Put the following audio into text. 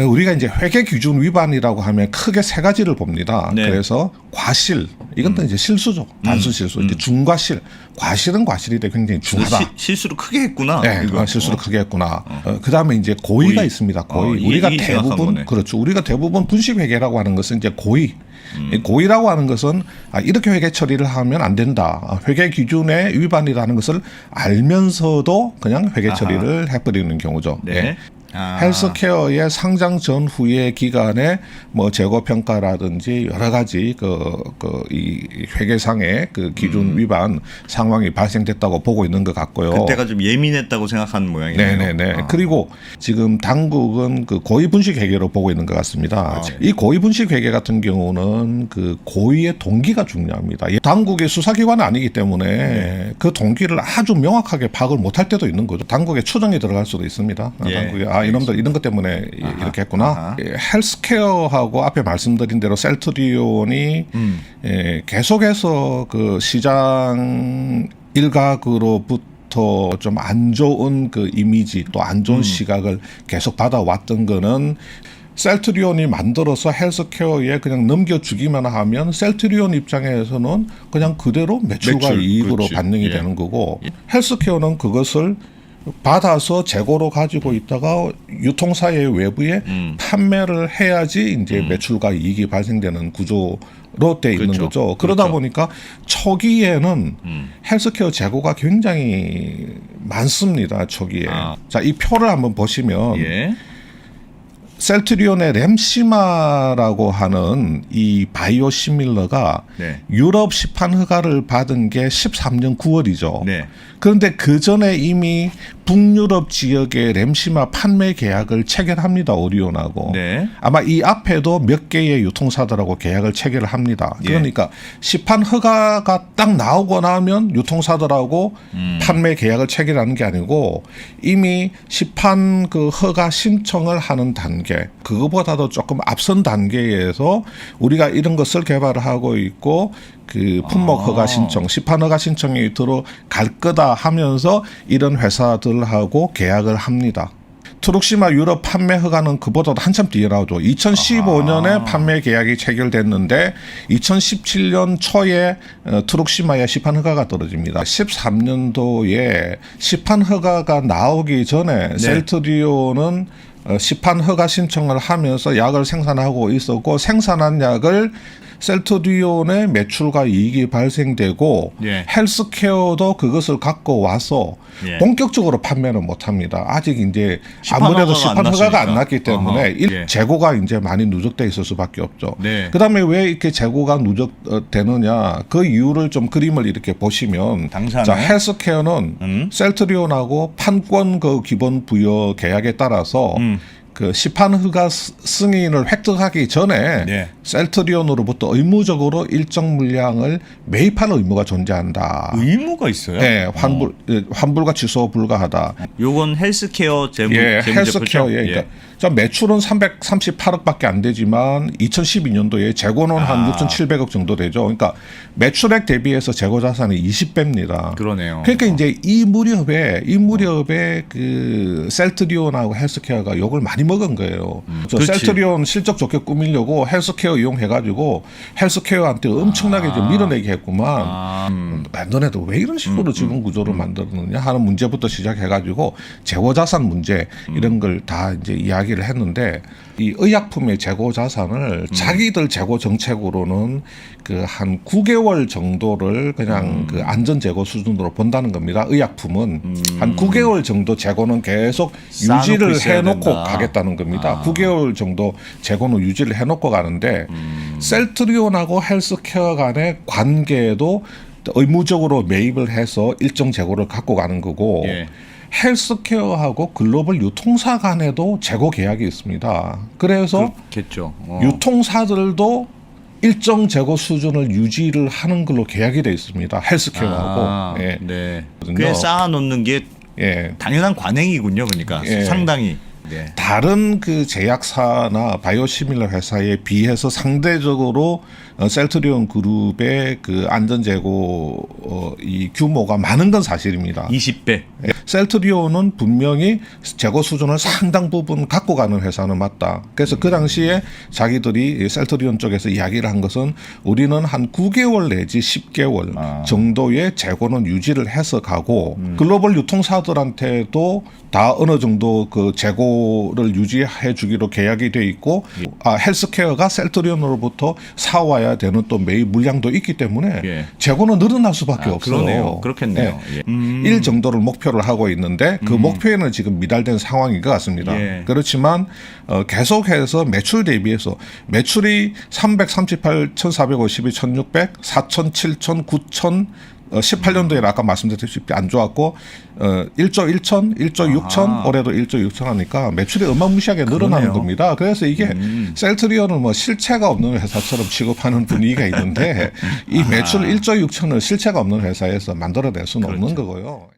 우리가 이제 회계 기준 위반이라고 하면 크게 세 가지를 봅니다. 네. 그래서 과실, 이건 또 이제 실수죠. 단순 실수. 이제 중과실, 과실은 과실인데 굉장히 중하다. 실수를 크게 했구나. 네, 이거. 실수를 크게 했구나. 그다음에 이제 고의가 고의. 있습니다. 고의. 이게 우리가 심각한 대부분 거네. 그렇죠. 우리가 대부분 분식회계라고 하는 것은 이제 고의. 이 고의라고 하는 것은 이렇게 회계 처리를 하면 안 된다. 회계 기준의 위반이라는 것을 알면서도 그냥 회계 처리를 해버리는 경우죠. 네. 예. 헬스케어의 상장 전후의 기간에 뭐 재고 평가라든지 여러 가지 이 회계상의 그 기준 위반 상황이 발생됐다고 보고 있는 것 같고요. 그때가 좀 예민했다고 생각하는 모양이네요. 네네네. 그리고 지금 당국은 그 고의 분식 회계로 보고 있는 것 같습니다. 이 고의 분식 회계 같은 경우는 그 고의의 동기가 중요합니다. 당국의 수사기관은 아니기 때문에 그 동기를 아주 명확하게 파악을 못할 때도 있는 거죠. 당국의 추정이 들어갈 수도 있습니다. 당국이 이놈들 이런 것 때문에 이렇게 했구나. 헬스케어하고 앞에 말씀드린 대로 셀트리온이 계속해서 그 시장 일각으로부터 좀 안 좋은 그 이미지 또 안 좋은 시각을 계속 받아왔던 거는 셀트리온이 만들어서 헬스케어에 그냥 넘겨주기만 하면 셀트리온 입장에서는 그냥 그대로 매출과 이익으로 그렇지. 반영이 되는 거고 헬스케어는 그것을 받아서 재고로 가지고 있다가 유통사의 외부에 판매를 해야지 이제 매출과 이익이 발생되는 구조로 돼 있는 그렇죠. 거죠. 그러다 그렇죠. 보니까 초기에는 헬스케어 재고가 굉장히 많습니다. 초기에. 자, 이 표를 한번 보시면 셀트리온의 렘시마라고 하는 이 바이오 시밀러가 유럽 시판 허가를 받은 게 13년 9월이죠. 그런데 그 전에 이미 북유럽 지역의 렘시마 판매 계약을 체결합니다. 오리온하고. 아마 이 앞에도 몇 개의 유통사들하고 계약을 체결을 합니다. 그러니까 시판 허가가 딱 나오고 나면 유통사들하고 판매 계약을 체결하는 게 아니고 이미 시판 그 허가 신청을 하는 단계, 그거보다도 조금 앞선 단계에서 우리가 이런 것을 개발을 하고 있고 그 품목 허가 신청, 시판 허가 신청이 들어갈 거다 하면서 이런 회사들하고 계약을 합니다. 트룩시마 유럽 판매 허가는 그보다도 한참 뒤에 나오죠. 2015년에 판매 계약이 체결됐는데 2017년 초에 트룩시마의 시판 허가가 떨어집니다. 13년도에 시판 허가가 나오기 전에 셀트리온은 시판 허가 신청을 하면서 약을 생산하고 있었고 생산한 약을 셀트리온의 매출과 이익이 발생되고 헬스케어도 그것을 갖고 와서 본격적으로 판매는 못합니다. 아직 이제 아무래도 시판 허가가 안 났기 때문에 재고가 이제 많이 누적돼 있을 수밖에 없죠. 그다음에 왜 이렇게 재고가 누적되느냐 그 이유를 좀 그림을 이렇게 보시면 자, 헬스케어는 셀트리온하고 판권 그 기본 부여 계약에 따라서 그 시판 허가 승인을 획득하기 전에 셀트리온으로부터 의무적으로 일정 물량을 매입할 의무가 존재한다. 의무가 있어요? 네, 환불과 취소 불가하다. 요건 헬스케어 헬스케어 그러니까 자, 매출은 338억밖에 안 되지만 2012년도에 재고는 한 6,700억 정도 되죠. 그러니까 매출액 대비해서 재고 자산이 20배입니다. 그러네요. 그러니까 이제 이 무렵에 그 셀트리온하고 헬스케어가 욕을 많이 먹은 거예요. 셀트리온 실적 좋게 꾸미려고 헬스케어 이용해가지고 헬스케어한테 엄청나게 좀 밀어내게 했구만. 너네도 왜 이런 식으로 지금 구조를 만들었느냐 하는 문제부터 시작해가지고 재고 자산 문제 이런 걸 다 이제 이야기를 했는데 이 의약품의 재고 자산을 자기들 재고 정책으로는 그 한 9개월 정도를 그냥 그 안전 재고 수준으로 본다는 겁니다. 의약품은 한 9개월 정도 재고는 계속 유지를 해놓고 가겠다는 겁니다. 9개월 정도 재고는 유지를 해놓고 가는데 셀트리온하고 헬스케어 간의 관계도 의무적으로 매입을 해서 일정 재고를 갖고 가는 거고 헬스케어하고 글로벌 유통사 간에도 재고 계약이 있습니다. 그래서 유통사들도 일정 재고 수준을 유지를 하는 걸로 계약이 돼 있습니다. 헬스케어하고. 꽤 쌓아놓는 게 당연한 관행이군요. 그러니까 상당히. 네. 다른 그 제약사나 바이오시밀러 회사에 비해서 상대적으로 셀트리온 그룹의 그 안전재고 이 규모가 많은 건 사실입니다. 20배. 셀트리온은 분명히 재고 수준을 상당 부분 갖고 가는 회사는 맞다. 그래서 그 당시에 자기들이 셀트리온 쪽에서 이야기를 한 것은 우리는 한 9개월 내지 10개월 정도의 재고는 유지를 해서 가고 글로벌 유통사들한테도 다 어느 정도 그 재고를 유지해 주기로 계약이 돼 있고 헬스케어가 셀트리온으로부터 사와야 되는 또 매일 물량도 있기 때문에 예. 재고는 늘어날 수밖에 없어요. 그러네요. 그렇겠네요. 네. 예. 1 정도를 목표를 하고 있는데 그 목표에는 지금 미달된 상황인 것 같습니다. 예. 그렇지만 계속해서 매출 대비해서 매출이 338, 1452, 1600, 4000, 7000, 9000 18년도에 아까 말씀드렸듯이 안 좋았고 1조 1천, 1조 6천, 올해도 1조 6천 하니까 매출이 어마무시하게 늘어나는 그러네요. 겁니다. 그래서 이게 셀트리온을 뭐 실체가 없는 회사처럼 취급하는 분위기가 있는데 이 매출 1조 6천을 실체가 없는 회사에서 만들어낼 수는 없는 거고요.